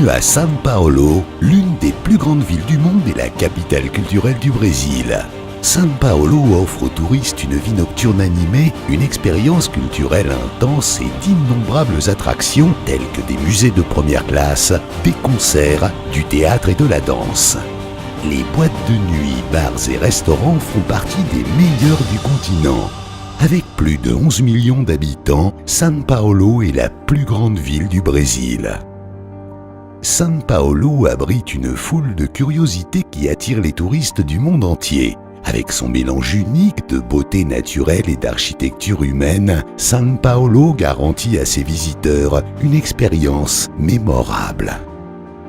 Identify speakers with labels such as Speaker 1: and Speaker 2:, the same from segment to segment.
Speaker 1: bienvenue à São Paulo, l'une des plus grandes villes du monde et la capitale culturelle du Brésil. São Paulo offre aux touristes une vie nocturne animée, une expérience culturelle intense et d'innombrables attractions telles que des musées de première classe, des concerts, du théâtre et de la danse. Les boîtes de nuit, bars et restaurants font partie des meilleurs du continent. Avec plus de 11 millions d'habitants, São Paulo est la plus grande ville du Brésil. São Paulo abrite une foule de curiosités qui attirent les touristes du monde entier. Avec son mélange unique de beauté naturelle et d'architecture humaine, São Paulo garantit à ses visiteurs une expérience mémorable.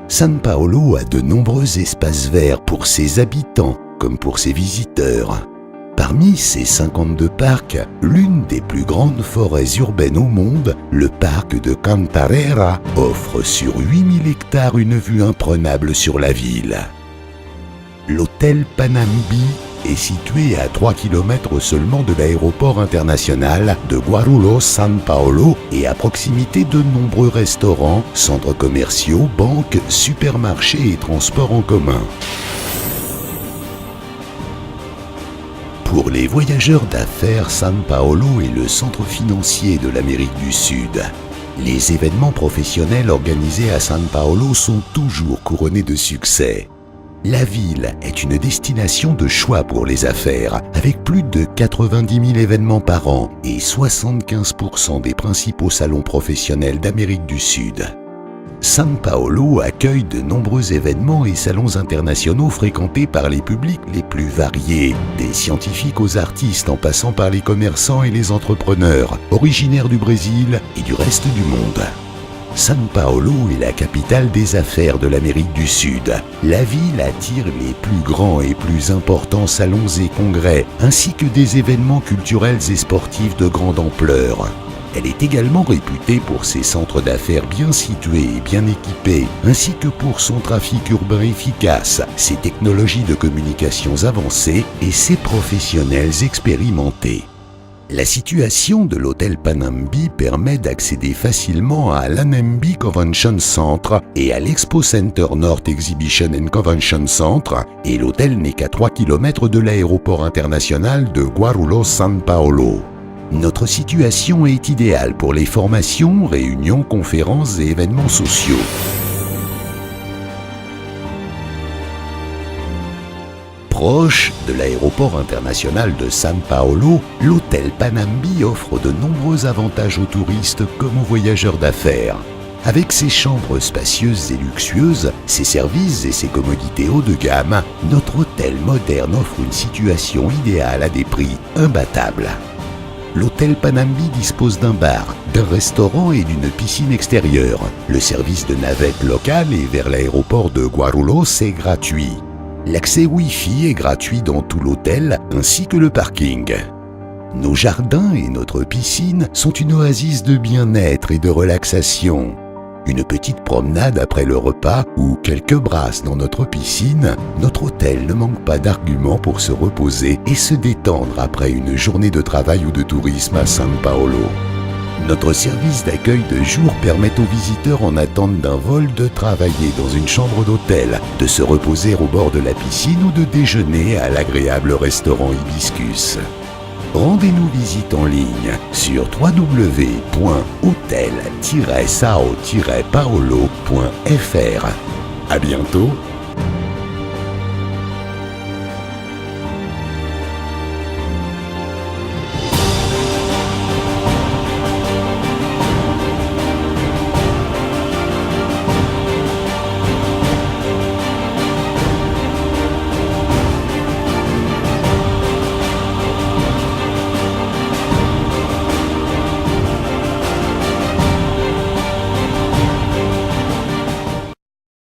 Speaker 1: São Paulo a de nombreux espaces verts pour ses habitants comme pour ses visiteurs. Parmi ces 52 parcs, l'une des plus grandes forêts urbaines au monde, le parc de Cantareira, offre sur 8000 hectares une vue imprenable sur la ville. L'hôtel Panambi est situé à 3 km seulement de l'aéroport international de Guarulhos, São Paulo, et à proximité de nombreux restaurants, centres commerciaux, banques, supermarchés et transports en commun. Pour les voyageurs d'affaires, São Paulo est le centre financier de l'Amérique du Sud. Les événements professionnels organisés à São Paulo sont toujours couronnés de succès. La ville est une destination de choix pour les affaires, avec plus de 90 000 événements par an et 75% des principaux salons professionnels d'Amérique du Sud. São Paulo accueille de nombreux événements et salons internationaux fréquentés par les publics les plus variés, des scientifiques aux artistes en passant par les commerçants et les entrepreneurs, originaires du Brésil et du reste du monde. São Paulo est la capitale des affaires de l'Amérique du Sud. La ville attire les plus grands et plus importants salons et congrès, ainsi que des événements culturels et sportifs de grande ampleur. Elle est également réputée pour ses centres d'affaires bien situés et bien équipés, ainsi que pour son trafic urbain efficace, ses technologies de communications avancées et ses professionnels expérimentés. La situation de l'hôtel Panambi permet d'accéder facilement à l'Anhembi Convention Center et à l'Expo Center North Exhibition and Convention Center, et l'hôtel n'est qu'à 3 km de l'aéroport international de Guarulhos, São Paulo. Notre situation est idéale pour les formations, réunions, conférences et événements sociaux. Proche de l'aéroport international de São Paulo, l'hôtel Panambi offre de nombreux avantages aux touristes comme aux voyageurs d'affaires. Avec ses chambres spacieuses et luxueuses, ses services et ses commodités haut de gamme, notre hôtel moderne offre une situation idéale à des prix imbattables. L'hôtel Panambi dispose d'un bar, d'un restaurant et d'une piscine extérieure. Le service de navette locale et vers l'aéroport de Guarulhos est gratuit. L'accès Wi-Fi est gratuit dans tout l'hôtel, ainsi que le parking. Nos jardins et notre piscine sont une oasis de bien-être et de relaxation. Une petite promenade après le repas ou quelques brasses dans notre piscine, notre hôtel ne manque pas d'arguments pour se reposer et se détendre après une journée de travail ou de tourisme à São Paulo. Notre service d'accueil de jour permet aux visiteurs en attente d'un vol de travailler dans une chambre d'hôtel, de se reposer au bord de la piscine ou de déjeuner à l'agréable restaurant Hibiscus. Rendez-nous visite en ligne sur www.hotel-sao-paulo.fr. À bientôt!